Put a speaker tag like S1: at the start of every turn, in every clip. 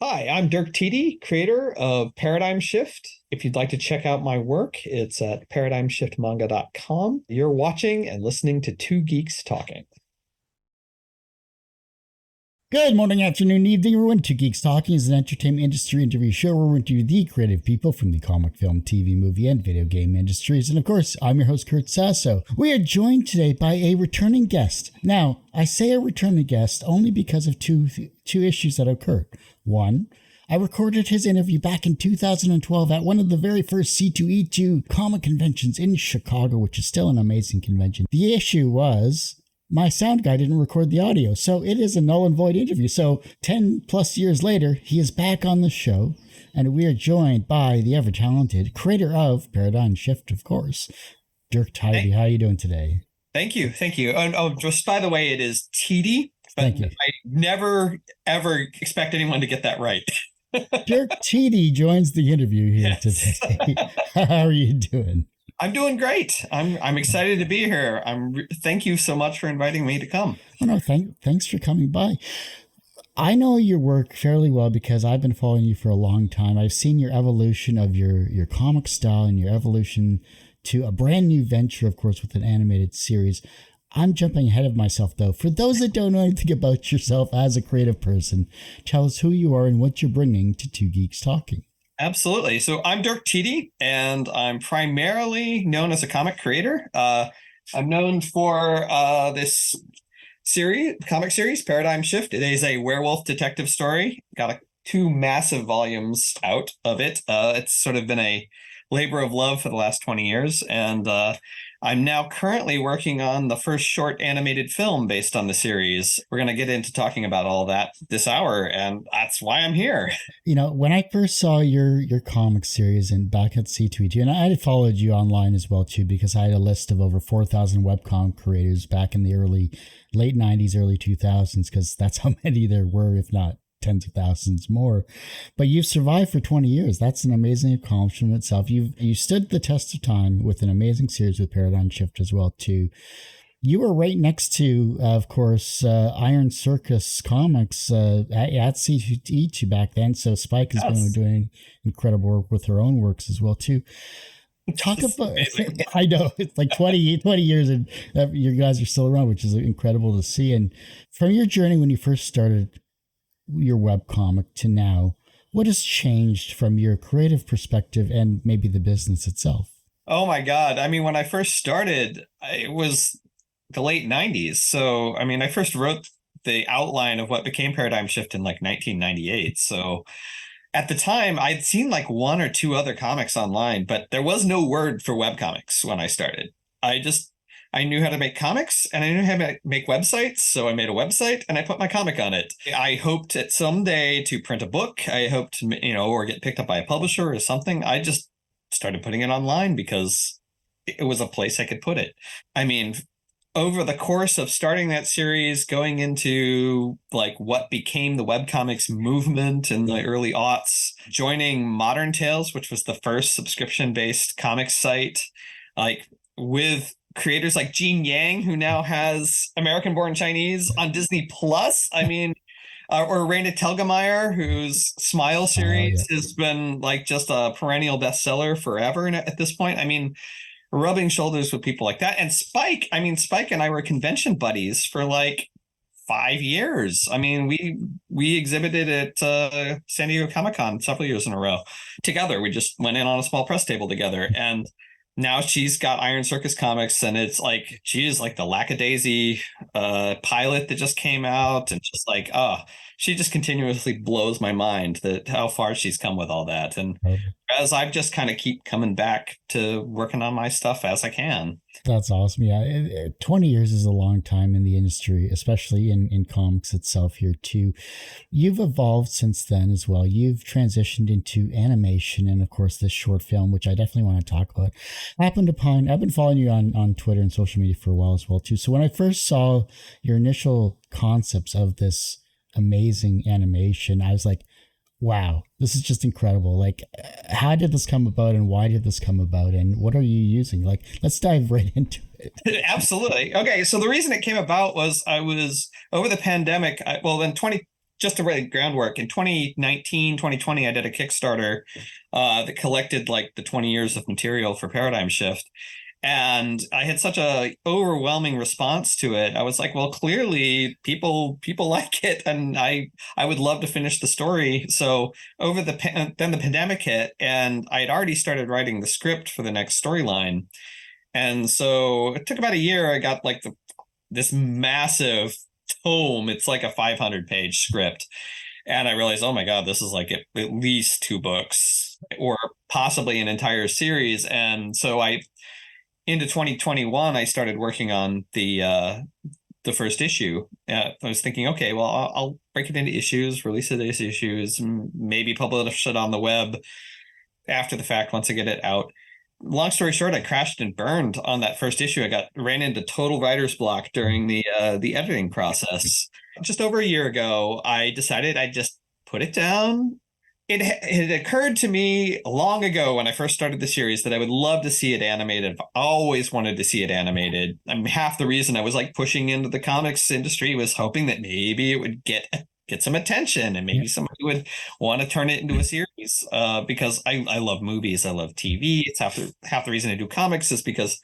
S1: Hi, I'm Dirk Tiede, creator of Paradigm Shift. If you'd like to check out my work, it's at paradigmshiftmanga.com. You're watching and listening to Two Geeks Talking.
S2: Good morning, afternoon, evening, everyone. Two Geeks Talking is an entertainment industry interview show where we interview the creative people from the comic, film, TV, movie, and video game industries. And of course, I'm your host, Kurt Sasso. We are joined today by a returning guest. Now, I say a returning guest only because of two issues that occurred. One, I recorded his interview back in 2012 at one of the very first C2E2 comic conventions in Chicago, which is still an amazing convention. The issue was my sound guy didn't record the audio, so it is a null and void interview. So 10 plus years later, he is back on the show, and we are joined by the ever-talented creator of Paradigm Shift, of course, Dirk Tiede. Hey. How are you doing today?
S1: Thank you. Oh, just by the way, it is Tiede.
S2: Thank you.
S1: I never, ever expect anyone to get that right.
S2: Dirk Tiede joins the interview here today. How are you doing?
S1: I'm doing great. I'm excited to be here. Thank you so much for inviting me to come.
S2: Oh, no, thanks for coming by. I know your work fairly well because I've been following you for a long time. I've seen your evolution of your comic style and your evolution to a brand new venture, of course, with an animated series. I'm jumping ahead of myself, though. For those that don't know anything about yourself as a creative person, tell us who you are and what you're bringing to Two Geeks Talking.
S1: Absolutely. So I'm Dirk Tiede, and I'm primarily known as a comic creator. I'm known for this comic series, Paradigm Shift. It is a werewolf detective story. Got two massive volumes out of it. It's sort of been a labor of love for the last 20 years, and I'm now currently working on the first short animated film based on the series. We're going to get into talking about all that this hour, and that's why I'm here.
S2: You know, when I first saw your comic series and back at C2E2, and I had followed you online as well, too, because I had a list of over 4,000 webcomic creators back in the late 90s, early 2000s, because that's how many there were, if not tens of thousands more. But you've survived for 20 years. That's an amazing accomplishment itself. You stood the test of time with an amazing series with Paradigm Shift as well, too. You were right next to, of course, Iron Circus Comics at C2E2 back then. So Spike has been doing incredible work with her own works as well, too. Talk about, I know, it's like 20 years and you guys are still around, which is incredible to see. And from your journey when you first started your webcomic to now, what has changed from your creative perspective and maybe the business itself?
S1: Oh my God. I mean, when I first started, it was the late 90s. So, I mean, I first wrote the outline of what became Paradigm Shift in like 1998. So at the time, I'd seen like one or two other comics online, but there was no word for webcomics when I started. I knew how to make comics and I knew how to make websites. So I made a website and I put my comic on it. I hoped at someday to print a book. I hoped, or get picked up by a publisher or something. I just started putting it online because it was a place I could put it. I mean, over the course of starting that series, going into like what became the webcomics movement in the early aughts, joining Modern Tales, which was the first subscription-based comic site, like with creators like Gene Yang, who now has American Born Chinese on Disney Plus. I mean, or Raina Telgemeier, whose Smile series has been like just a perennial bestseller forever at this point. I mean, rubbing shoulders with people like that. And Spike and I were convention buddies for like 5 years. I mean, we exhibited at San Diego Comic-Con several years in a row together. We just went in on a small press table together, and now she's got Iron Circus Comics, and it's like she is like the Lackadaisy pilot that just came out, and just like she just continuously blows my mind that how far she's come with all that. And as I've just kind of keep coming back to working on my stuff as I can.
S2: That's awesome. Yeah, 20 years is a long time in the industry, especially in comics itself here too. You've evolved since then as well. You've transitioned into animation and, of course, this short film, which I definitely want to talk about. I've been following you on Twitter and social media for a while as well too. So when I first saw your initial concepts of this amazing animation, I was like, wow, this is just incredible. Like, how did this come about and why did this come about and what are you using? Like, let's dive right into it.
S1: Absolutely. Okay. So the reason it came about was I was over the pandemic. In just to lay groundwork, in 2019, 2020, I did a Kickstarter that collected like the 20 years of material for Paradigm Shift. And I had such a overwhelming response to it. I was like, well, clearly people like it, and I would love to finish the story. So then the pandemic hit, and I had already started writing the script for the next storyline. And so it took about a year. I got like this massive tome. It's like a 500-page script. And I realized, oh my God, this is like at least 2 books or possibly an entire series. And so into 2021, I started working on the first issue. I was thinking, okay, well, I'll break it into issues, release it as issues, maybe publish it on the web after the fact once I get it out. Long story short, I crashed and burned on that first issue. I ran into total writer's block during the editing process. Just over a year ago, I decided I'd just put it down. It occurred to me long ago when I first started the series that I would love to see it animated. I've always wanted to see it animated. I mean, half the reason I was like pushing into the comics industry was hoping that maybe it would get some attention and maybe somebody would want to turn it into a series, because I love movies. I love TV. It's half the reason I do comics is because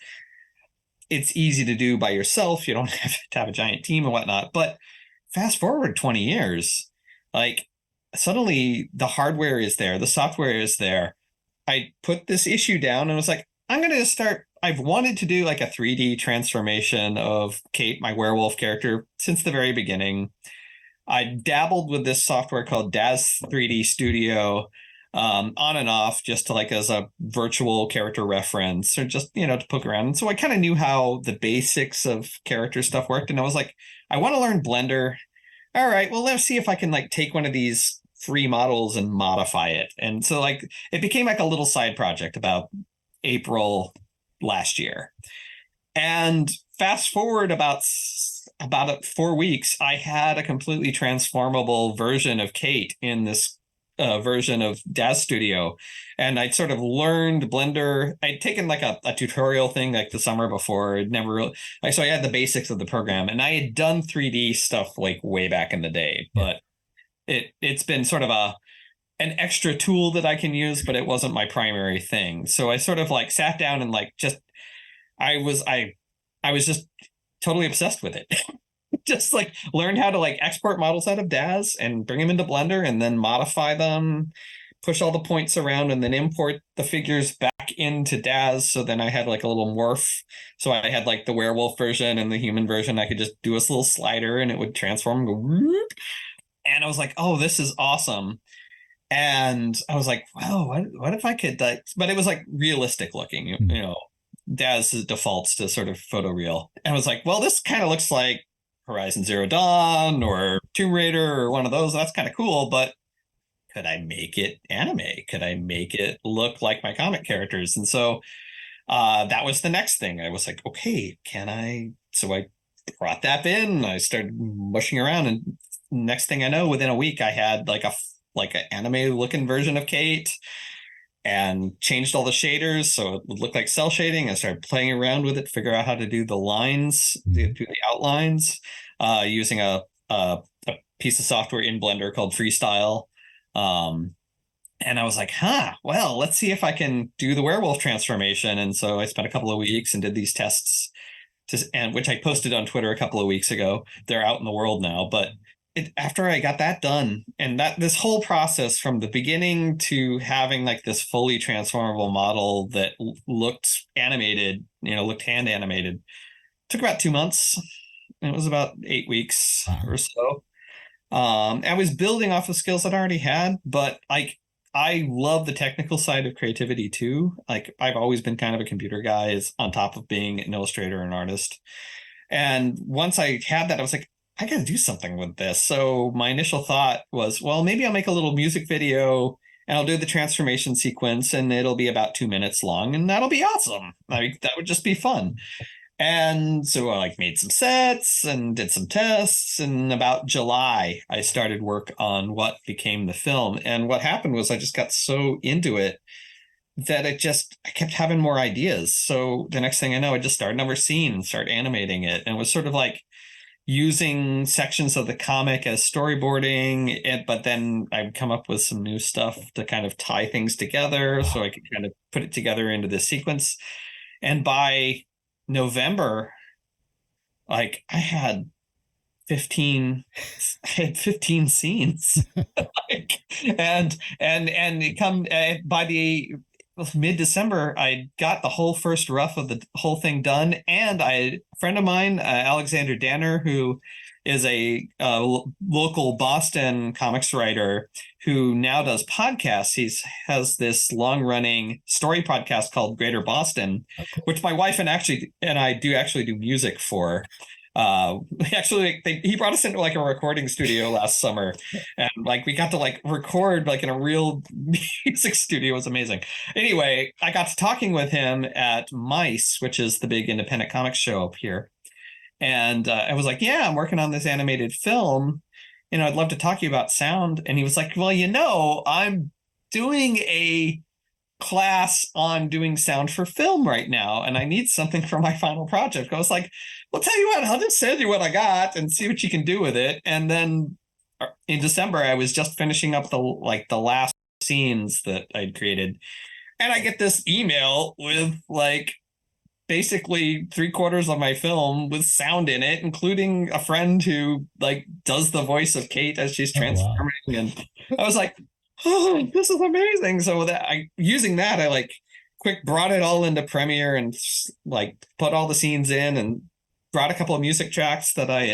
S1: it's easy to do by yourself. You don't have to have a giant team and whatnot. But fast forward 20 years, like suddenly the hardware is there, the software is there. I put this issue down and was like, I'm going to start. I've wanted to do like a 3D transformation of Kate, my werewolf character, since the very beginning. I dabbled with this software called DAZ 3D Studio, on and off, just to like as a virtual character reference or just, to poke around. And so I kind of knew how the basics of character stuff worked. And I was like, I want to learn Blender. All right, well, let's see if I can like take one of these free models and modify it. And so like it became like a little side project about April last year. And fast forward about 4 weeks, I had a completely transformable version of Kate in this version of DAZ Studio. And I'd sort of learned Blender. I'd taken like a tutorial thing like the summer before. I'd never really, so I had the basics of the program, and I had done 3D stuff like way back in the day, but it's been sort of an extra tool that I can use, but it wasn't my primary thing. So I sort of like sat down and like just I was just totally obsessed with it. Just like learned how to like export models out of DAZ and bring them into Blender and then modify them, push all the points around, and then import the figures back into DAZ. So then I had like a little morph. So I had like the werewolf version and the human version. I could just do this little slider and it would transform and go whoop. And I was like, oh, this is awesome. And I was like, wow, what if I could like, but it was like realistic looking, you know, DAZ defaults to sort of photoreal. And I was like, well, this kind of looks like Horizon Zero Dawn or Tomb Raider or one of those. That's kind of cool, but could I make it anime? Could I make it look like my comic characters? And so that was the next thing. I was like, okay, can I? So I brought that in. I started mushing around, and next thing I know, within a week, I had like an anime looking version of Kate, and changed all the shaders so it would look like cell shading. I started playing around with it, figure out how to do the lines, do the outlines, using a piece of software in Blender called Freestyle. And I was like, well, let's see if I can do the werewolf transformation. And so I spent a couple of weeks and did these tests, which I posted on Twitter a couple of weeks ago. They're out in the world now, but after I got that done, and this whole process from the beginning to having like this fully transformable model that looked animated, looked hand animated, took about 2 months. And it was about 8 weeks or so. I was building off of skills that I already had, but like I love the technical side of creativity too. Like I've always been kind of a computer guy, is on top of being an illustrator and artist. And once I had that, I was like, I got to do something with this. So my initial thought was, well, maybe I'll make a little music video and I'll do the transformation sequence, and it'll be about 2 minutes long, and that'll be awesome. Like that would just be fun. And so I like made some sets and did some tests. And about July, I started work on what became the film. And what happened was I just got so into it that I kept having more ideas. So the next thing I know, I just started another scene and started animating it. And it was sort of like, using sections of the comic as storyboarding, but then I'd come up with some new stuff to kind of tie things together so I could kind of put it together into this sequence. And by November, like I had 15 scenes. Like, and it come by the mid-December, I got the whole first rough of the whole thing done. And a friend of mine, Alexander Danner, who is a local Boston comics writer who now does podcasts. He has this long-running story podcast called Greater Boston, which my wife and I do actually do music for. He brought us into like a recording studio last summer, and like we got to like record like in a real music studio. It was amazing. Anyway, I got to talking with him at Mice, which is the big independent comics show up here. And I was like, yeah, I'm working on this animated film. I'd love to talk to you about sound. And he was like, well, I'm doing a class on doing sound for film right now, and I need something for my final project. I was like, well, tell you what, I'll just send you what I got and see what you can do with it. And then in December, I was just finishing up the last scenes that I'd created, and I get this email with like basically 3/4 of my film with sound in it, including a friend who like does the voice of Kate as she's transforming. Oh, wow. And I was like, oh, this is amazing. So using that, I like quick brought it all into Premiere and like put all the scenes in and brought a couple of music tracks that I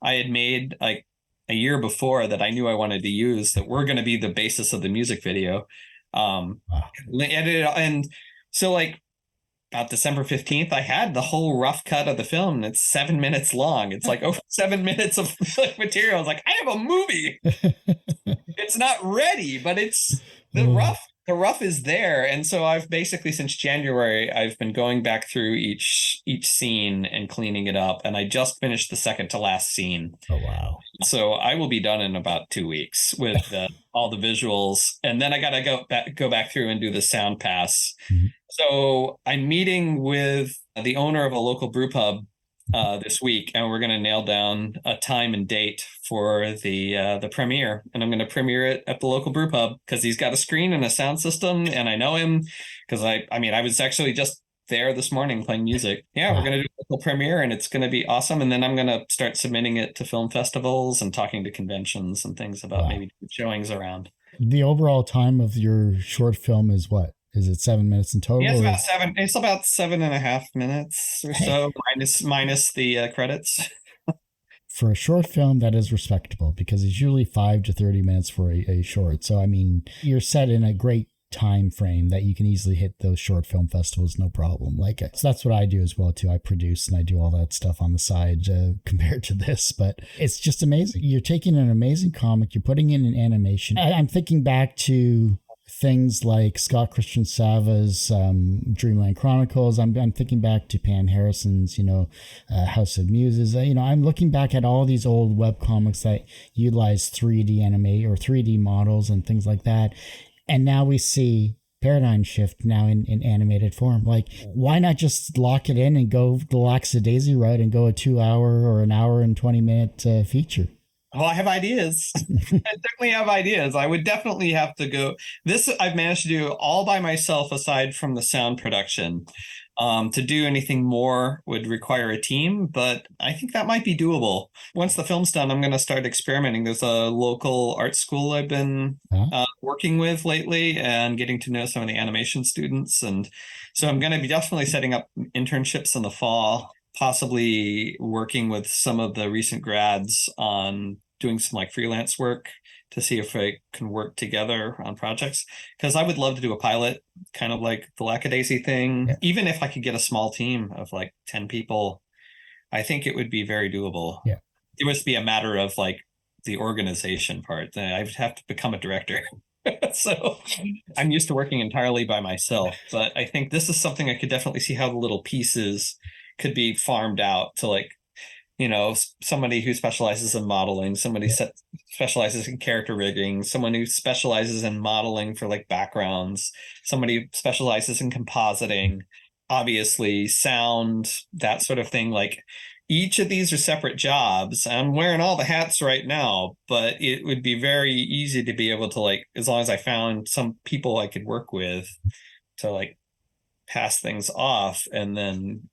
S1: had made like a year before that I knew I wanted to use that were going to be the basis of the music video. Wow. Edited, and so like about December 15th, I had the whole rough cut of the film, and it's 7 minutes long. It's like 7 minutes of material. I was like, I have a movie. It's not ready, but it's the rough is there. And so I've basically, since January, I've been going back through each scene and cleaning it up. And I just finished the second to last scene.
S2: Oh, wow.
S1: So I will be done in about 2 weeks with all the visuals. And then I got to go back through and do the sound pass. Mm-hmm. So I'm meeting with the owner of a local brew pub this week, and we're going to nail down a time and date for the premiere. And I'm going to premiere it at the local brew pub because he's got a screen and a sound system, and I know him because I was actually just there this morning playing music. Yeah, we're going to do a local premiere, and it's going to be awesome. And then I'm going to start submitting it to film festivals and talking to conventions and things about maybe showings around.
S2: The overall time of your short film is what? Is it 7 minutes in total?
S1: Yeah, it's about 7.5 minutes or so, minus the credits.
S2: For a short film, that is respectable because it's usually 5 to 30 minutes for a short. So, I mean, you're set in a great time frame that you can easily hit those short film festivals, no problem. So that's what I do as well, too. I produce and I do all that stuff on the side compared to this, but it's just amazing. You're taking an amazing comic, you're putting in an animation. I'm thinking back to things like Scott Christian Sava's Dreamland Chronicles. I'm thinking back to Pam Harrison's, House of Muses. I'm looking back at all these old webcomics that utilize 3D anime or 3D models and things like that. And now we see paradigm shift now in animated form. Like, why not just lock it in and go the lackadaisy route and go a 2 hour or an hour and 20-minute feature?
S1: Well, I have ideas. I definitely have ideas. I would definitely have to go. This I've managed to do all by myself, aside from the sound production. To do anything more would require a team, but I think that might be doable. Once the film's done, I'm going to start experimenting. There's a local art school I've been working with lately and getting to know some of the animation students. And so I'm going to be definitely setting up internships in the fall, possibly working with some of the recent grads on doing some like freelance work to see if I can work together on projects. Because I would love to do a pilot, kind of like the Lackadaisy thing. Yeah. Even if I could get a small team of like 10 people, I think it would be very doable.
S2: Yeah.
S1: It must be a matter of like the organization part. I would have to become a director. So I'm used to working entirely by myself. But I think this is something I could definitely see how the little pieces could be farmed out to like, somebody who specializes in modeling, somebody specializes in character rigging, someone who specializes in modeling for like backgrounds, somebody who specializes in compositing, obviously sound, that sort of thing. Like each of these are separate jobs. I'm wearing all the hats right now, but it would be very easy to be able to, like, as long as I found some people I could work with to like pass things off, and then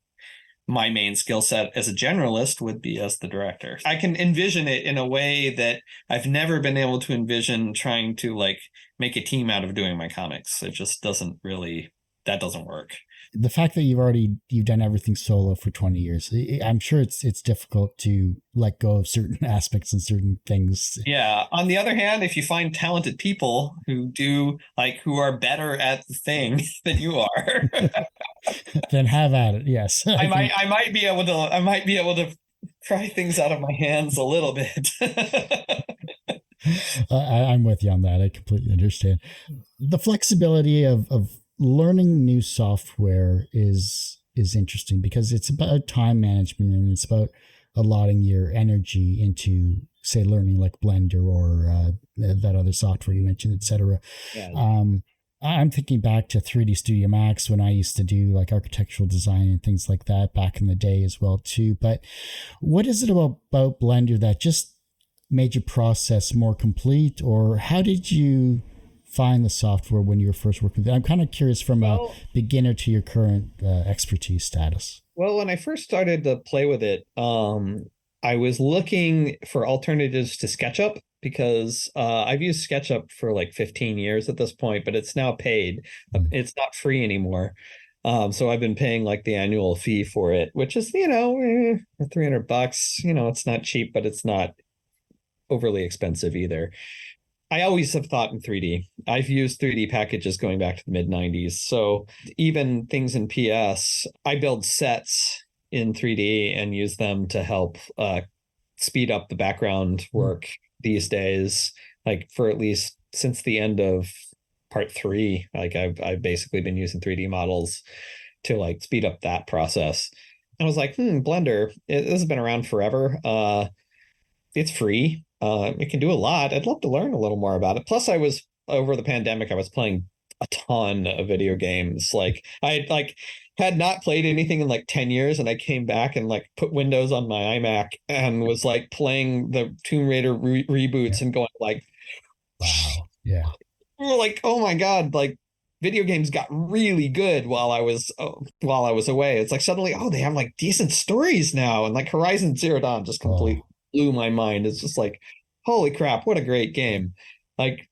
S1: my main skill set as a generalist would be as the director. I can envision it in a way that I've never been able to envision trying to like make a team out of doing my comics. It just doesn't really, that doesn't work.
S2: The fact that you've done everything solo for 20 years, I'm sure it's difficult to let go of certain aspects and certain things.
S1: Yeah. On the other hand, if you find talented people who do like, who are better at the thing than you are,
S2: then have at it. Yes.
S1: I might be able to pry things out of my hands a little bit.
S2: I'm with you on that. I completely understand. The flexibility of learning new software is interesting because it's about time management, and it's about allotting your energy into, say, learning like Blender or that other software you mentioned, etc.
S1: Yeah.
S2: I'm thinking back to 3D Studio Max when I used to do like architectural design and things like that back in the day as well too. But what is it about Blender that just made your process more complete, or how did you find the software when you were first working with it? I'm kind of curious from a beginner to your current expertise status.
S1: Well, when I first started to play with it, I was looking for alternatives to SketchUp because I've used SketchUp for like 15 years at this point, but it's now paid. It's not free anymore. So I've been paying like the annual fee for it, which is, $300. It's not cheap, but it's not overly expensive either. I always have thought in 3D. I've used 3D packages going back to the mid 90s. So even things in PS, I build sets in 3D and use them to help speed up the background work these days. Like for at least since the end of part 3, like I've basically been using 3D models to like speed up that process. I was like, Blender, this has been around forever. It's free. It can do a lot. I'd love to learn a little more about it. Plus, I was over the pandemic, I was playing a ton of video games. Like I had not played anything in like 10 years, and I came back and like put Windows on my iMac and was like playing the Tomb Raider reboots and going like,
S2: wow, yeah,
S1: like, oh my God, like video games got really good while I was away. It's like suddenly, they have like decent stories now, and like Horizon Zero Dawn just completely blew my mind. It's just like, holy crap, what a great game. Like,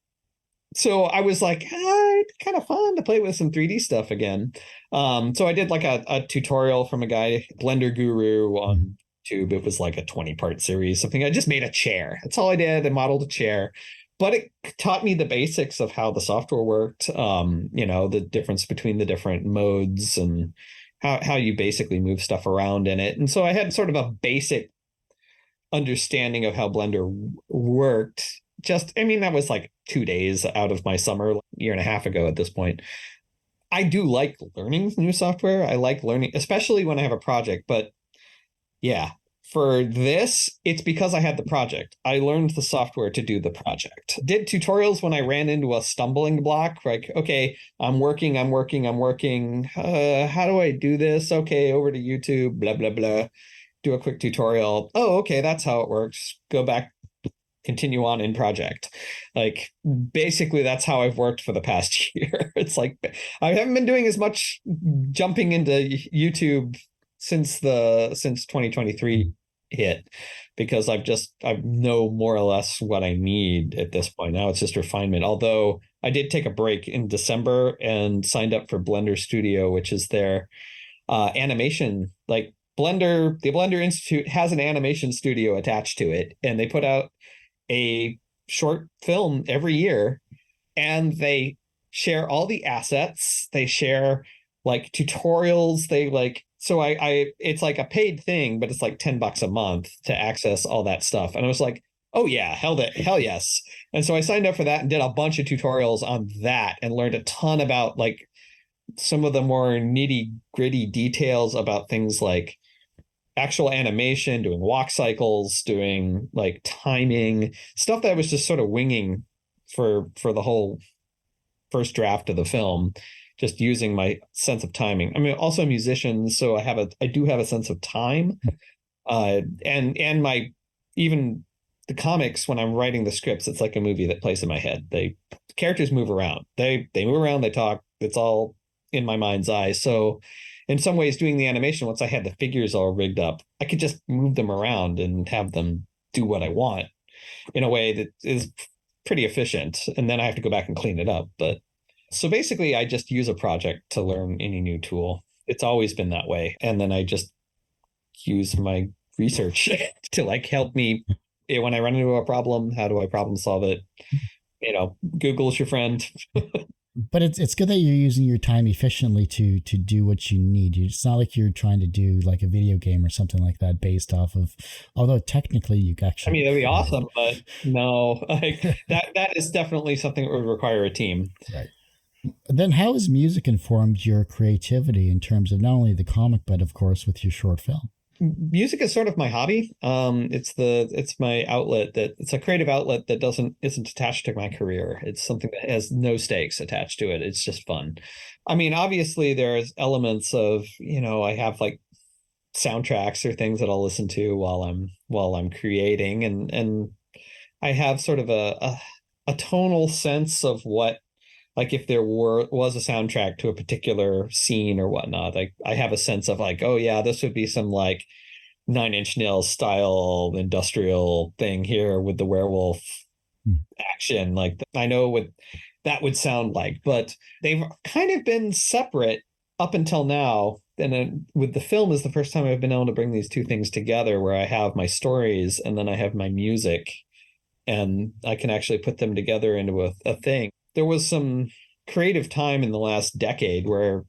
S1: so I was like, it's kind of fun to play with some 3D stuff again. So I did like a tutorial from a guy, Blender Guru, on YouTube. It was like a 20-part series, something. I just made a chair. That's all I did. I modeled a chair. But it taught me the basics of how the software worked, the difference between the different modes and how you basically move stuff around in it. And so I had sort of a basic understanding of how Blender worked. That was like 2 days out of my summer, a year and a half ago at this point. I do like learning new software. I like learning, especially when I have a project. But yeah, for this, it's because I had the project. I learned the software to do the project. Did tutorials when I ran into a stumbling block, like, okay, I'm working. How do I do this? Okay, over to YouTube, blah, blah, blah. Do a quick tutorial. Oh, okay, that's how it works. Go back, continue on in project. Like basically that's how I've worked for the past year. It's like I haven't been doing as much jumping into YouTube since 2023 hit, because I know more or less what I need at this point. Now it's just refinement. Although I did take a break in December and signed up for Blender Studio, which is their animation, like the Blender Institute has an animation studio attached to it, and they put out a short film every year, and they share all the assets. They share like tutorials. It's like a paid thing, but it's like $10 a month to access all that stuff. And I was like, oh yeah, hell yes. And so I signed up for that and did a bunch of tutorials on that and learned a ton about like some of the more nitty gritty details about things like actual animation, doing walk cycles, doing like timing, stuff that I was just sort of winging for the whole first draft of the film, just using my sense of timing. I mean, also a musician, so I do have a sense of time. And my, even the comics, when I'm writing the scripts, it's like a movie that plays in my head. Characters move around. They move around, they talk. It's all in my mind's eye. So in some ways, doing the animation, once I had the figures all rigged up, I could just move them around and have them do what I want in a way that is pretty efficient. And then I have to go back and clean it up. But so basically, I just use a project to learn any new tool. It's always been that way. And then I just use my research to like help me when I run into a problem. How do I problem solve it? Google's your friend.
S2: But it's good that you're using your time efficiently to do what you need. It's not like you're trying to do like a video game or something like that based off of, although technically you actually.
S1: I mean, that'd be awesome, but no, like that is definitely something that would require a team.
S2: Right. Then how has music informed your creativity in terms of not only the comic, but of course with your short film?
S1: Music is sort of my hobby. It's my outlet. It's a creative outlet that isn't attached to my career. It's something that has no stakes attached to it. It's just fun. I mean, obviously there's elements of, I have like soundtracks or things that I'll listen to while I'm creating, and I have sort of a tonal sense of what, like if there was a soundtrack to a particular scene or whatnot, like I have a sense of like, oh yeah, this would be some like Nine Inch Nails style industrial thing here with the werewolf action. Like I know what that would sound like, but they've kind of been separate up until now. And then with the film is the first time I've been able to bring these two things together, where I have my stories and then I have my music, and I can actually put them together into a thing. There was some creative time in the last decade where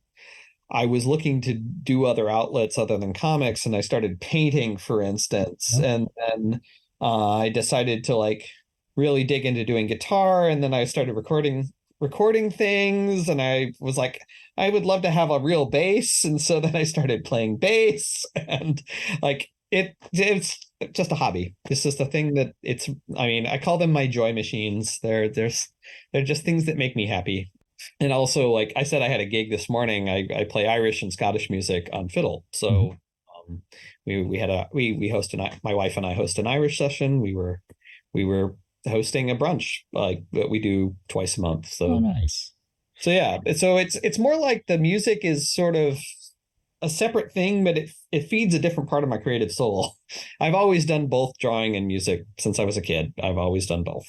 S1: I was looking to do other outlets other than comics, and I started painting, for instance. Yep. And then I decided to like really dig into doing guitar, and then I started recording things, and I was like, I would love to have a real bass, and so then I started playing bass, and like it's just a hobby. It's just a thing that I mean, I call them my joy machines. They're just things that make me happy. And also, like I said, I had a gig this morning. I play Irish and Scottish music on fiddle. So we host my wife and I host an Irish session. We were hosting a brunch like that we do twice a month. So
S2: nice.
S1: So yeah, so it's more like the music is sort of a separate thing, but it feeds a different part of my creative soul. I've always done both drawing and music since I was a kid. I've always done both.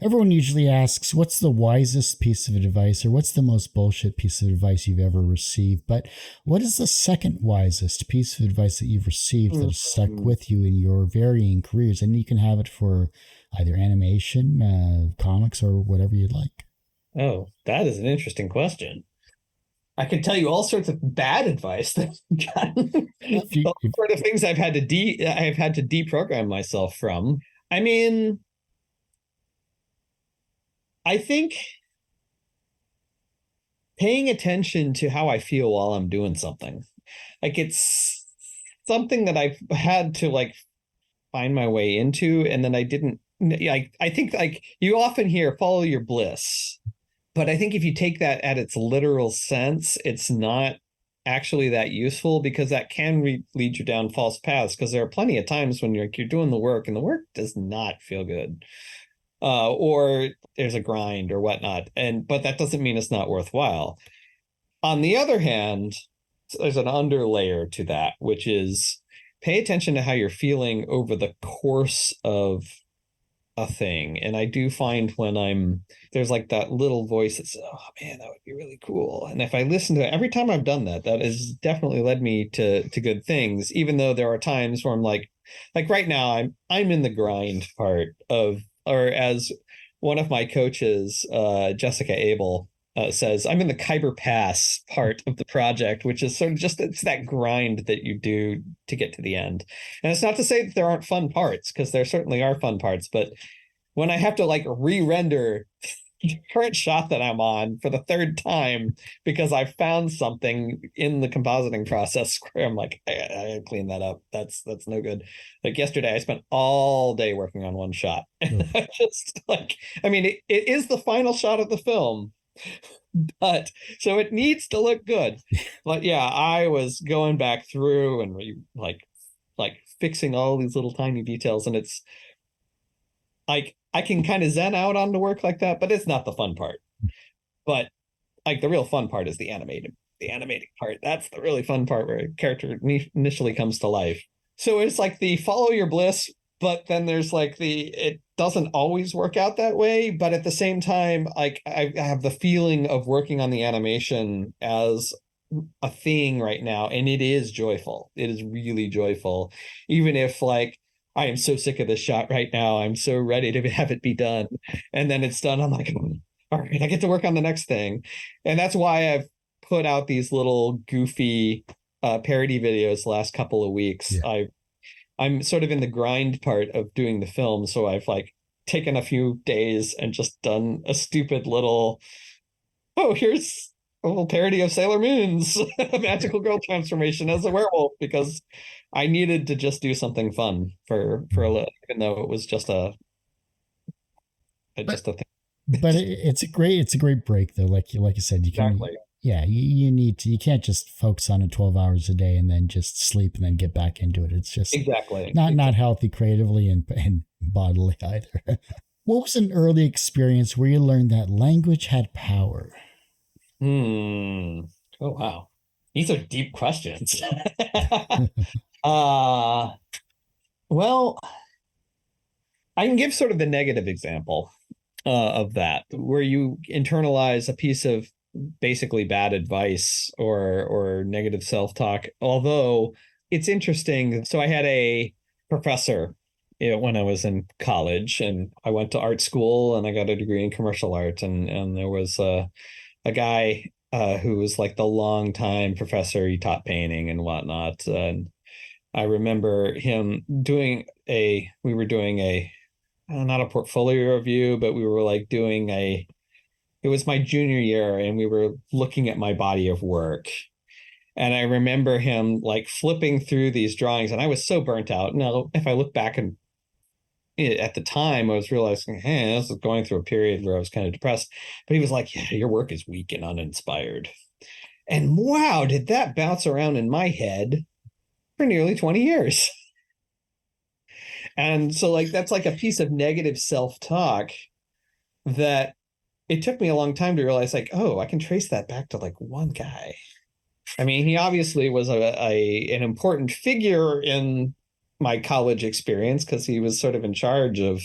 S2: Everyone usually asks, what's the wisest piece of advice, or what's the most bullshit piece of advice you've ever received? But what is the second wisest piece of advice that you've received that has stuck with you in your varying careers? And you can have it for either animation, comics, or whatever you'd like. Oh,
S1: that is an interesting question. I can tell you all sorts of bad advice that I've gotten. All sort of things I've had to deprogram myself from. I mean, I think paying attention to how I feel while I'm doing something, like it's something that I've had to like find my way into, and then I didn't. I think like you often hear follow your bliss. But I think if you take that at its literal sense, it's not actually that useful, because that can lead you down false paths, because there are plenty of times when you're doing the work and the work does not feel good, or there's a grind or whatnot. But that doesn't mean it's not worthwhile. On the other hand, there's an underlayer to that, which is pay attention to how you're feeling over the course of a thing. And I do find when there's like that little voice that says, oh man, that would be really cool. And if I listen to it, every time I've done that, that has definitely led me to good things, even though there are times where I'm like right now, I'm in the grind part of, or as one of my coaches, Jessica Abel, says, I'm in the Khyber Pass part of the project, which is sort of just, it's that grind that you do to get to the end. And it's not to say that there aren't fun parts, because there certainly are fun parts, but when I have to like re-render the current shot that I'm on for the third time because I found something in the compositing process where I'm like, I gotta clean that up. That's no good. Like yesterday, I spent all day working on one shot. And I just like, I mean, it is the final shot of the film, but so it needs to look good. But yeah, I was going back through and like fixing all these little tiny details, and it's like I can kind of zen out on the work like that, but it's not the fun part. But like the real fun part is the animating part. That's the really fun part where a character initially comes to life. So it's like the follow your bliss, but then there's like it doesn't always work out that way. But at the same time, like I have the feeling of working on the animation as a thing right now, and it is joyful. It is really joyful, even if like I am so sick of this shot right now. I'm so ready to have it be done, and then it's done. I'm like, all right, I get to work on the next thing, and that's why I've put out these little goofy parody videos the last couple of weeks.
S2: Yeah.
S1: I'm sort of in the grind part of doing the film, so I've like taken a few days and just done a stupid little, oh, here's a little parody of Sailor Moon's magical girl transformation as a werewolf, because I needed to just do something fun for a little, even though it was just a
S2: But
S1: thing.
S2: but it's a great break though. Like you said, you can
S1: Exactly.
S2: yeah, you need to, you can't just focus on it 12 hours a day and then just sleep and then get back into it. It's just
S1: Exactly.
S2: not healthy creatively and bodily either. What was an early experience where you learned that language had power?
S1: Oh wow. These are deep questions. uh well, I can give sort of the negative example of that, where you internalize a piece of basically bad advice or negative self-talk. Although it's interesting. So I had a professor, when I was in college, and I went to art school and I got a degree in commercial art, and there was a guy who was like the long time professor. He taught painting and whatnot. And I remember him we were doing a, not a portfolio review, but we were like doing it was my junior year, and we were looking at my body of work. And I remember him like flipping through these drawings, and I was so burnt out. Now, if I look back and at the time, I was realizing, hey, this is going through a period where I was kind of depressed. But he was like, yeah, your work is weak and uninspired. And wow, did that bounce around in my head for nearly 20 years. And so like that's like a piece of negative self-talk that it took me a long time to realize, like, oh, I can trace that back to like one guy. I mean, he obviously was an important figure in my college experience because he was sort of in charge of,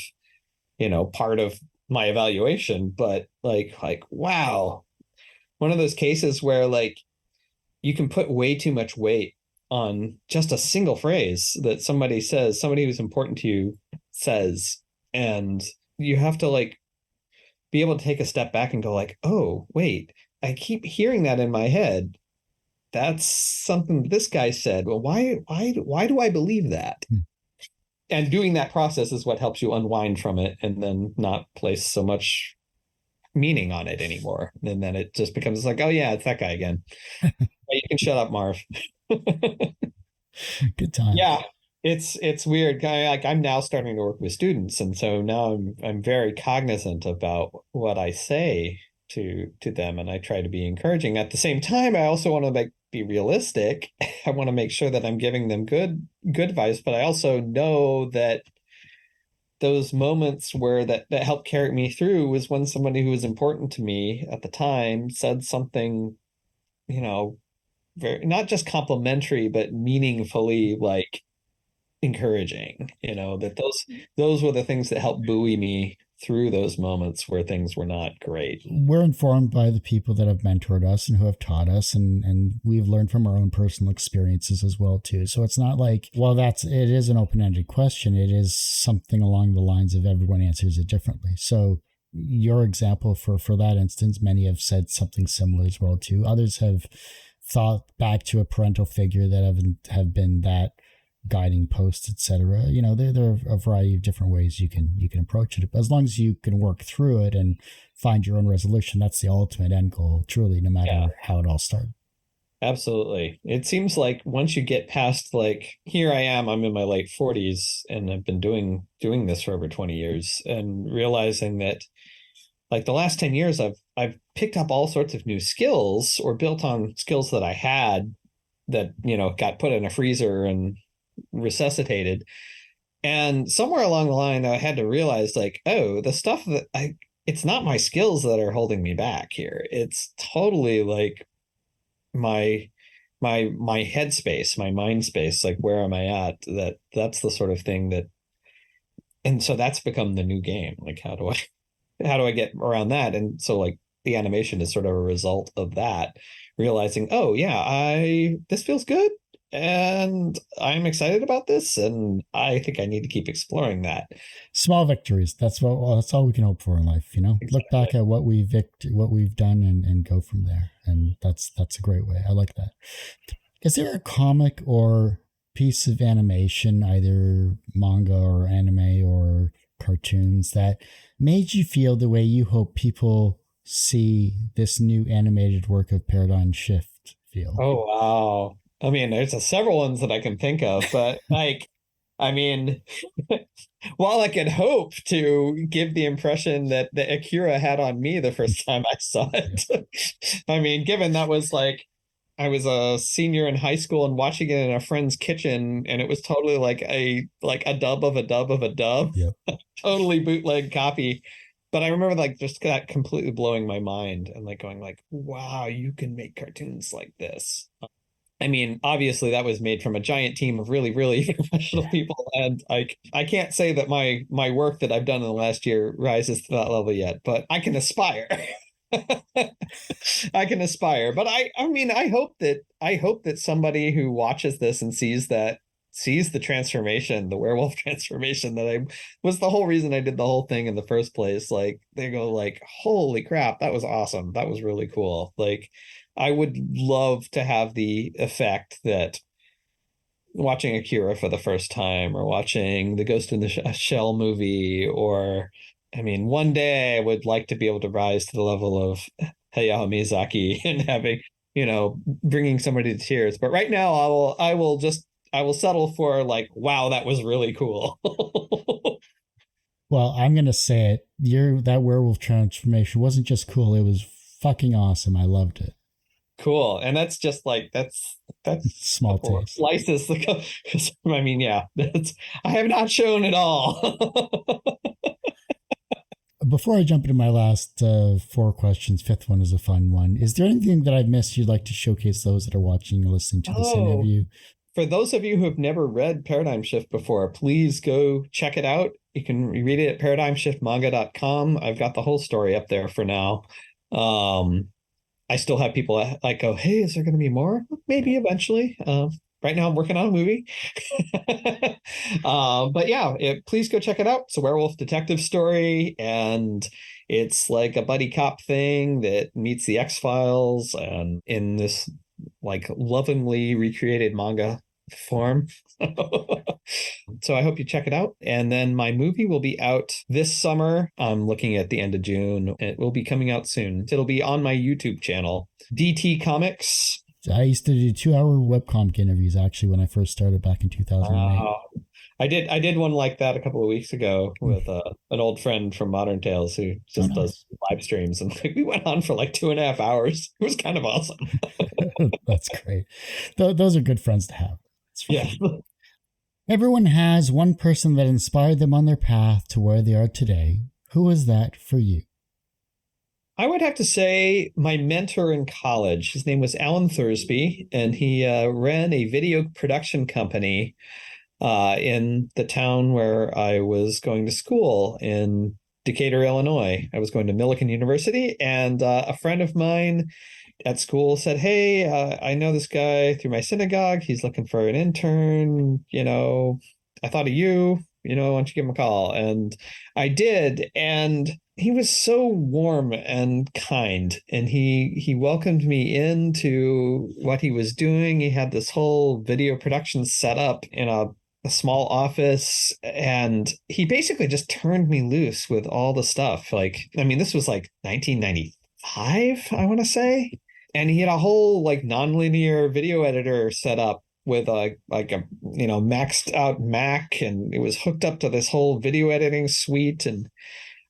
S1: part of my evaluation. But like, wow, one of those cases where like you can put way too much weight on just a single phrase that somebody says, somebody who's important to you says, and you have to like be able to take a step back and go like, oh, wait, I keep hearing that in my head. That's something this guy said. Well, why do I believe that? And doing that process is what helps you unwind from it and then not place so much meaning on it anymore. And then it just becomes like, oh yeah, it's that guy again. You can shut up, Marv.
S2: Good time.
S1: Yeah, it's weird. Like I'm now starting to work with students, and so now I'm very cognizant about what I say to them, and I try to be encouraging. At the same time, I also want to be realistic. I want to make sure that I'm giving them good advice, but I also know that those moments where that helped carry me through was when somebody who was important to me at the time said something, very not just complimentary, but meaningfully like encouraging. That those were the things that helped buoy me through those moments where things were not great.
S2: We're informed by the people that have mentored us and who have taught us, and we've learned from our own personal experiences as well too. So it's not like, well, it is an open-ended question. It is something along the lines of everyone answers it differently. So your example for that instance, many have said something similar as well too. Others have thought back to a parental figure that have been that guiding post, etc. There are a variety of different ways you can approach it. But as long as you can work through it and find your own resolution, that's the ultimate end goal, truly, no matter how it all started.
S1: Absolutely. It seems like once you get past, like, here I am, I'm in my late 40s, and I've been doing this for over 20 years, and realizing that like the last 10 years, I've picked up all sorts of new skills or built on skills that I had that, got put in a freezer and resuscitated. And somewhere along the line, I had to realize, like, oh, the stuff that it's not my skills that are holding me back here. It's totally like my my headspace, my mind space, like where am I at? That's the sort of thing that, and so that's become the new game. Like, how do I get around that? And so like the animation is sort of a result of that, realizing, oh yeah, I this feels good and I'm excited about this and I think I need to keep exploring that.
S2: Small victories. That's what. Well, that's all we can hope for in life. Look
S1: Exactly.
S2: back at what we've done, and go from there. And that's a great way. I like that. Is there a comic or piece of animation, either manga or anime or cartoons, that made you feel the way you hope people see this new animated work of Paradigm Shift feel?
S1: Oh wow. I mean, there's several ones that I can think of, but like, I mean, while I could hope to give the impression that Akira had on me the first time I saw
S2: Yeah.
S1: it, I mean, given that was like I was a senior in high school and watching it in a friend's kitchen, and it was totally like a dub of a dub of a dub,
S2: Yep.
S1: totally bootleg copy. But I remember like just that completely blowing my mind and like going like, wow, you can make cartoons like this. I mean, obviously that was made from a giant team of really, really professional
S2: Yeah.
S1: people, and I can't say that my work that I've done in the last year rises to that level yet, but I can aspire. I can aspire, but I mean, I hope that somebody who watches this and sees the transformation, the werewolf transformation that I was the whole reason I did the whole thing in the first place. Like they go like, holy crap, that was awesome. That was really cool. Like I would love to have the effect that watching Akira for the first time or watching the Ghost in the Shell movie, or I mean, one day I would like to be able to rise to the level of Hayao Miyazaki and having, bringing somebody to tears. But right now I will settle for like, wow, that was really cool.
S2: Well, I'm gonna say it. That werewolf transformation wasn't just cool; it was fucking awesome. I loved it.
S1: Cool. And that's just like that's a
S2: Small
S1: couple of
S2: taste.
S1: slices. I mean, yeah, that's I have not shown it all.
S2: Before I jump into my last four questions, fifth one is a fun one. Is there anything that I've missed you'd like to showcase those that are watching or listening to this
S1: Oh,
S2: interview?
S1: for those of you who have never read Paradigm Shift before, please go check it out. You can read it at paradigmshiftmanga.com. I've got the whole story up there for now. Um, I still have people like go, hey, is there going to be more? Maybe eventually. Right now I'm working on a movie. But yeah, please go check it out. It's a werewolf detective story, and it's like a buddy cop thing that meets the X-Files and in this like lovingly recreated manga form. So I hope you check it out. And then my movie will be out this summer. I'm looking at the end of June. It will be coming out soon. It'll be on my YouTube channel, DT Comics.
S2: I used to do 2-hour webcomic interviews actually when I first started back in 2008.
S1: I did one like that a couple of weeks ago with an old friend from Modern Tales who
S2: Oh,
S1: just does
S2: nice.
S1: live streams, and we went on for like 2.5 hours. It was kind of awesome.
S2: That's great. Those are good friends to have. That's for
S1: Yeah.
S2: sure. Everyone has one person that inspired them on their path to where they are today. Who was that for you?
S1: I would have to say my mentor in college. His name was Alan Thursby, and he ran a video production company in the town where I was going to school in Decatur, Illinois. I was going to Millikan University, and a friend of mine at school said, hey, I know this guy through my synagogue. He's looking for an intern. I thought of you. Why don't you give him a call? And I did. And he was so warm and kind, and he welcomed me into what he was doing. He had this whole video production set up in a small office, and he basically just turned me loose with all the stuff. Like, I mean, this was like 1995, I want to say, and he had a whole like nonlinear video editor set up with a maxed out Mac, and it was hooked up to this whole video editing suite. And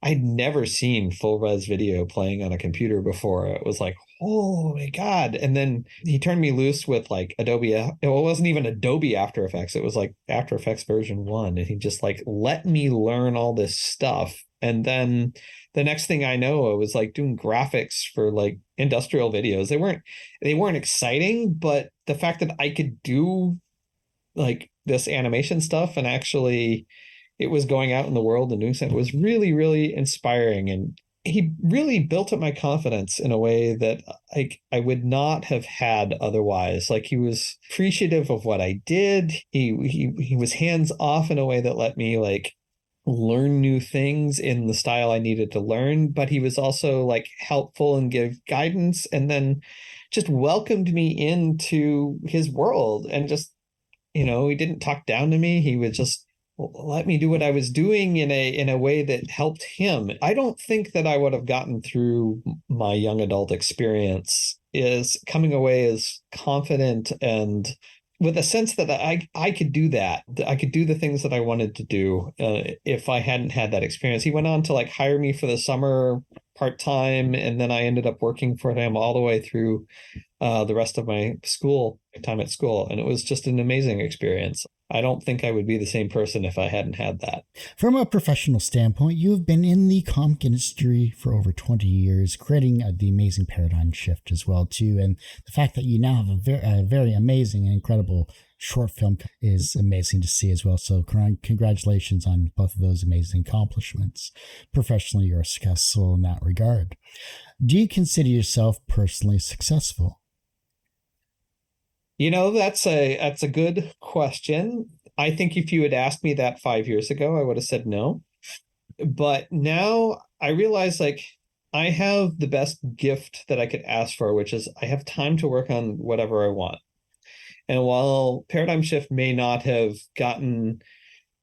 S1: I'd never seen full res video playing on a computer before. It was like, oh my God. And then he turned me loose with like Adobe. It wasn't even Adobe After Effects. It was like After Effects version 1. And he just like let me learn all this stuff. And then the next thing I know, I was like doing graphics for like industrial videos. They weren't exciting, but the fact that I could do like this animation stuff and actually it was going out in the world and doing something was really, really inspiring. And he really built up my confidence in a way that I would not have had otherwise. Like he was appreciative of what I did. He was hands off in a way that let me like learn new things in the style I needed to learn, but he was also like helpful and give guidance and then just welcomed me into his world and just, he didn't talk down to me. He would just let me do what I was doing in a way that helped him. I don't think that I would have gotten through my young adult experience is coming away as confident and with a sense that I could do that. I could do the things that I wanted to do if I hadn't had that experience. He went on to like hire me for the summer part-time, and then I ended up working for him all the way through the rest of my time at school. And it was just an amazing experience. I don't think I would be the same person if I hadn't had that.
S2: From a professional standpoint, you have been in the comic industry for over 20 years, creating the amazing paradigm shift as well, too. And the fact that you now have a very amazing and incredible short film is amazing to see as well. So congratulations on both of those amazing accomplishments. Professionally, you're successful in that regard. Do you consider yourself personally successful?
S1: That's a good question. I think if you had asked me that 5 years ago, I would have said no. But now I realize like I have the best gift that I could ask for, which is I have time to work on whatever I want. And while Paradigm Shift may not have gotten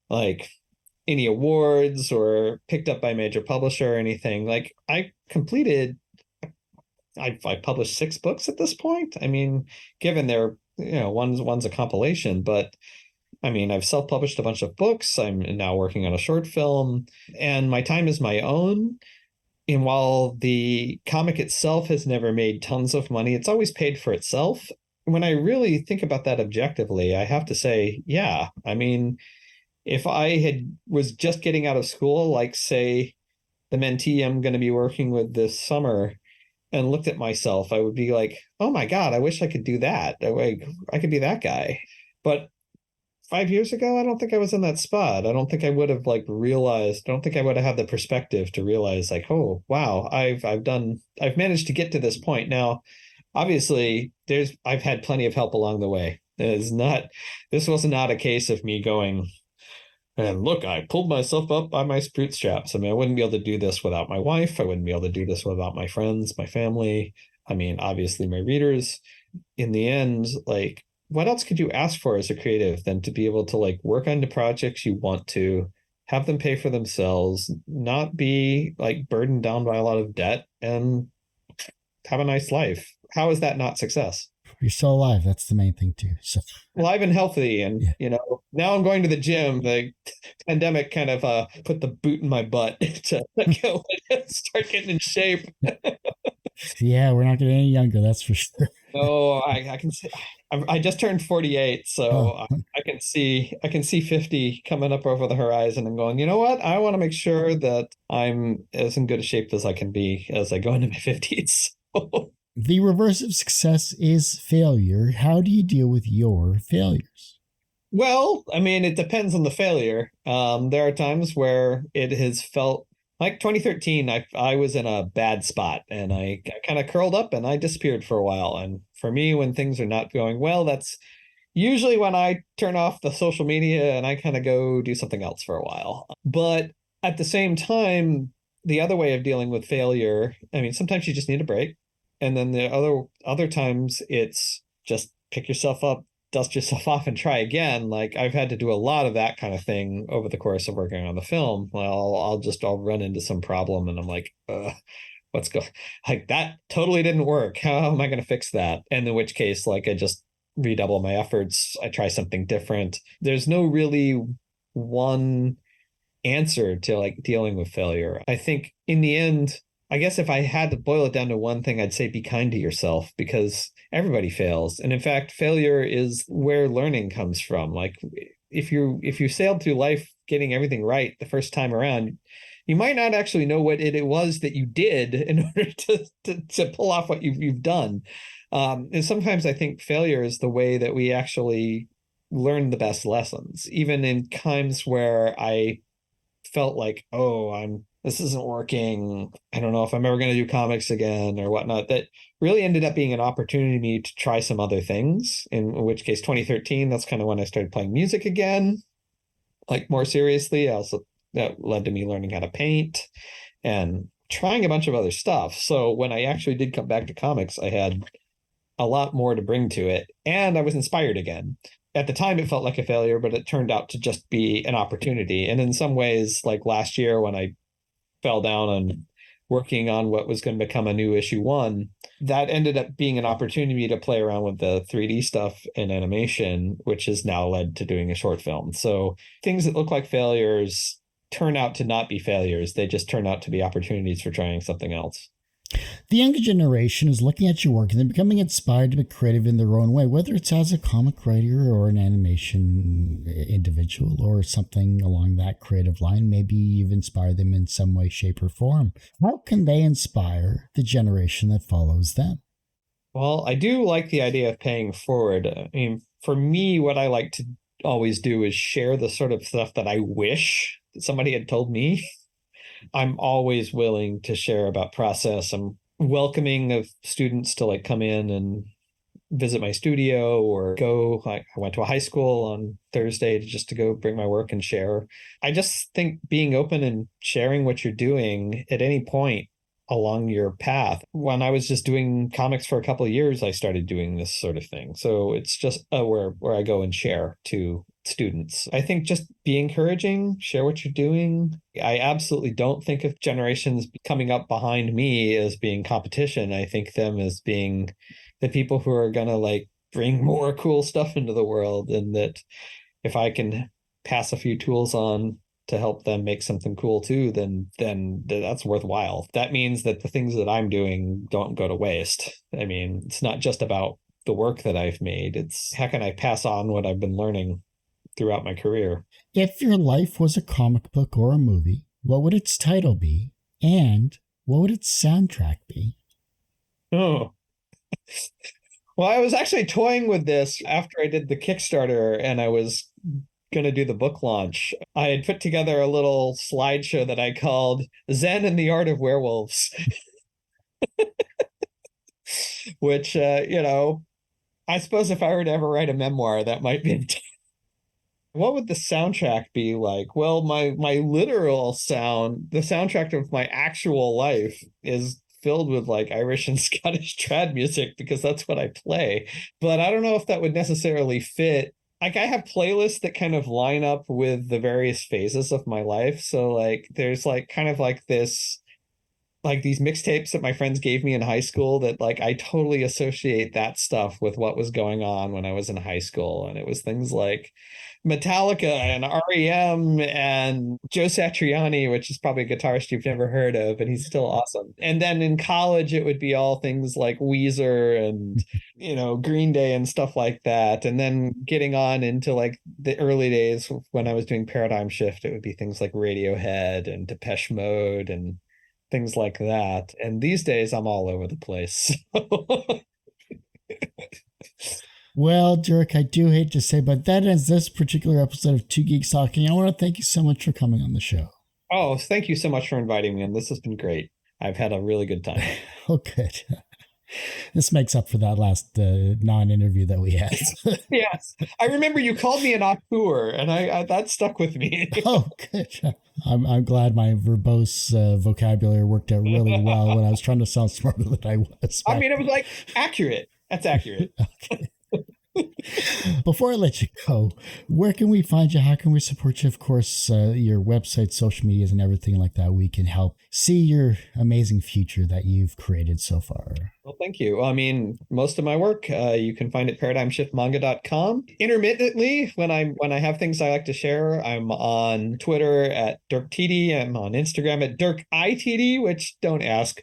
S1: like any awards or picked up by a major publisher or anything, like I published 6 books at this point. I mean, given they're one's a compilation, but I mean, I've self-published a bunch of books. I'm now working on a short film, and my time is my own. And while the comic itself has never made tons of money, it's always paid for itself. When I really think about that objectively, I have to say, yeah, I mean, if I was just getting out of school, like say the mentee I'm going to be working with this summer, and looked at myself, I would be like, oh my God, I wish I could do that. I could be that guy. But 5 years ago, I don't think I was in that spot. I don't think I would have like realized, I don't think I would have had the perspective to realize like, oh, wow, I've managed to get to this point. Now, obviously I've had plenty of help along the way. This was not a case of me going, and look, I pulled myself up by my bootstraps. I mean, I wouldn't be able to do this without my wife. I wouldn't be able to do this without my friends, my family. I mean, obviously my readers. In the end, like, what else could you ask for as a creative than to be able to like work on the projects you want to, have them pay for themselves, not be like burdened down by a lot of debt, and have a nice life? How is that not success?
S2: You're still alive. That's the main thing too. So
S1: alive and healthy. And, now I'm going to the gym. The pandemic kind of put the boot in my butt to go and start getting in shape.
S2: Yeah, we're not getting any younger. That's for sure.
S1: No, I can see. I just turned 48, so I can see 50 coming up over the horizon and going, you know what? I want to make sure that I'm as in good a shape as I can be as I go into my 50s.
S2: The reverse of success is failure. How do you deal with your failures?
S1: Well, I mean, it depends on the failure. There are times where it has felt like 2013, I was in a bad spot and I kind of curled up and I disappeared for a while. And for me, when things are not going well, that's usually when I turn off the social media and I kind of go do something else for a while. But at the same time, the other way of dealing with failure, I mean, sometimes you just need a break. And then the other times it's just pick yourself up, dust yourself off and try again. Like I've had to do a lot of that kind of thing over the course of working on the film. Well, I'll run into some problem and I'm like, what's going like that totally didn't work. How am I going to fix that? And in which case, like I just redouble my efforts. I try something different. There's no really one answer to like dealing with failure. I think in the end, I guess if I had to boil it down to one thing, I'd say be kind to yourself, because everybody fails. And in fact, failure is where learning comes from. Like if you sailed through life getting everything right the first time around, you might not actually know what it was that you did in order to pull off what you've done. And sometimes I think failure is the way that we actually learn the best lessons, even in times where I felt like, oh, this isn't working. I don't know if I'm ever going to do comics again or whatnot. That really ended up being an opportunity to try some other things. In which case, 2013, that's kind of when I started playing music again, like more seriously. That led to me learning how to paint and trying a bunch of other stuff. So when I actually did come back to comics, I had a lot more to bring to it, and I was inspired again. At the time, it felt like a failure, but it turned out to just be an opportunity. And in some ways, like last year when I fell down on working on what was going to become a new issue 1, that ended up being an opportunity to play around with the 3D stuff in animation, which has now led to doing a short film. So things that look like failures turn out to not be failures. They just turn out to be opportunities for trying something else.
S2: The younger generation is looking at your work and they're becoming inspired to be creative in their own way, whether it's as a comic writer or an animation individual or something along that creative line. Maybe you've inspired them in some way, shape, or form. How can they inspire the generation that follows them?
S1: Well, I do like the idea of paying forward. I mean, for me, what I like to always do is share the sort of stuff that I wish that somebody had told me. I'm always willing to share about process. I'm welcoming of students to like come in and visit my studio or go. I went to a high school on Thursday just to go bring my work and share. I just think being open and sharing what you're doing at any point along your path. When I was just doing comics for a couple of years, I started doing this sort of thing. So it's just where I go and share to students. I think just be encouraging, share what you're doing. I absolutely don't think of generations coming up behind me as being competition. I think them as being the people who are going to like bring more cool stuff into the world, and that if I can pass a few tools on to help them make something cool too, then that's worthwhile. That means that the things that I'm doing don't go to waste. I mean, it's not just about the work that I've made. It's how can I pass on what I've been learning throughout my career.
S2: If your life was a comic book or a movie, what would its title be? And what would its soundtrack be?
S1: Oh, well, I was actually toying with this after I did the Kickstarter and I was going to do the book launch. I had put together a little slideshow that I called Zen and the Art of Werewolves, which, I suppose if I were to ever write a memoir, that might be. What would the soundtrack be like? Well, my literal sound, the soundtrack of my actual life is filled with like Irish and Scottish trad music because that's what I play. But I don't know if that would necessarily fit. Like I have playlists that kind of line up with the various phases of my life. So like there's like kind of like this, like these mixtapes that my friends gave me in high school that like I totally associate that stuff with what was going on when I was in high school. And it was things like Metallica and REM and Joe Satriani, which is probably a guitarist you've never heard of, and he's still awesome. And then in college, it would be all things like Weezer and, Green Day and stuff like that. And then getting on into like the early days when I was doing Paradigm Shift, it would be things like Radiohead and Depeche Mode and things like that. And these days, I'm all over the place.
S2: Well, Dirk, I do hate to say, but that ends this particular episode of Two Geeks Talking. I want to thank you so much for coming on the show.
S1: Oh, thank you so much for inviting me, and this has been great. I've had a really good time.
S2: Oh, good. This makes up for that last non-interview that we had.
S1: Yes. I remember you called me an auteur, and I that stuck with me.
S2: Oh, good. I'm glad my verbose vocabulary worked out really well when I was trying to sound smarter than I was.
S1: I mean, it was like accurate. That's accurate.
S2: Okay. Before I let you go, where can we find you? How can we support you? Of course, your website, social medias, and everything like that. We can help see your amazing future that you've created so far.
S1: Well, thank you. I mean, most of my work you can find at paradigmshiftmanga.com. Intermittently, when I have things I like to share, I'm on Twitter at Dirk Tiede. I'm on Instagram at Dirk I, which don't ask.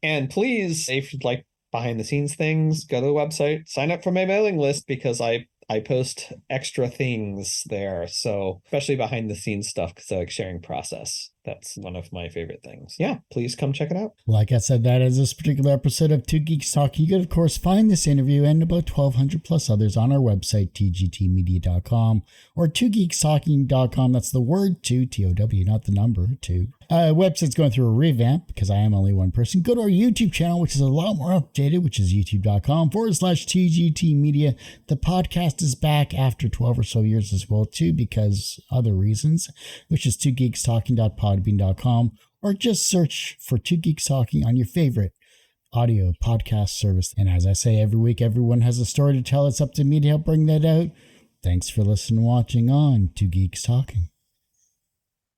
S1: And please, if you'd like behind the scenes things, go to the website, sign up for my mailing list because I post extra things there. So especially behind the scenes stuff, because I like sharing process. That's one of my favorite things. Yeah, please come check it out.
S2: Like I said, that is this particular episode of Two Geeks Talking. You can, of course, find this interview and about 1,200 plus others on our website, tgtmedia.com or twogeekstalking.com. That's the word two, T-O-W, not the number two. Website's going through a revamp because I am only one person. Go to our YouTube channel, which is a lot more updated, which is youtube.com/TGTmedia. The podcast is back after 12 or so years as well, too, because other reasons, which is twogeekstalking.podbean.com, or just search for Two Geeks Talking on your favorite audio podcast service. And as I say every week, everyone has a story to tell. It's up to me to help bring that out. Thanks for listening and watching on Two Geeks Talking.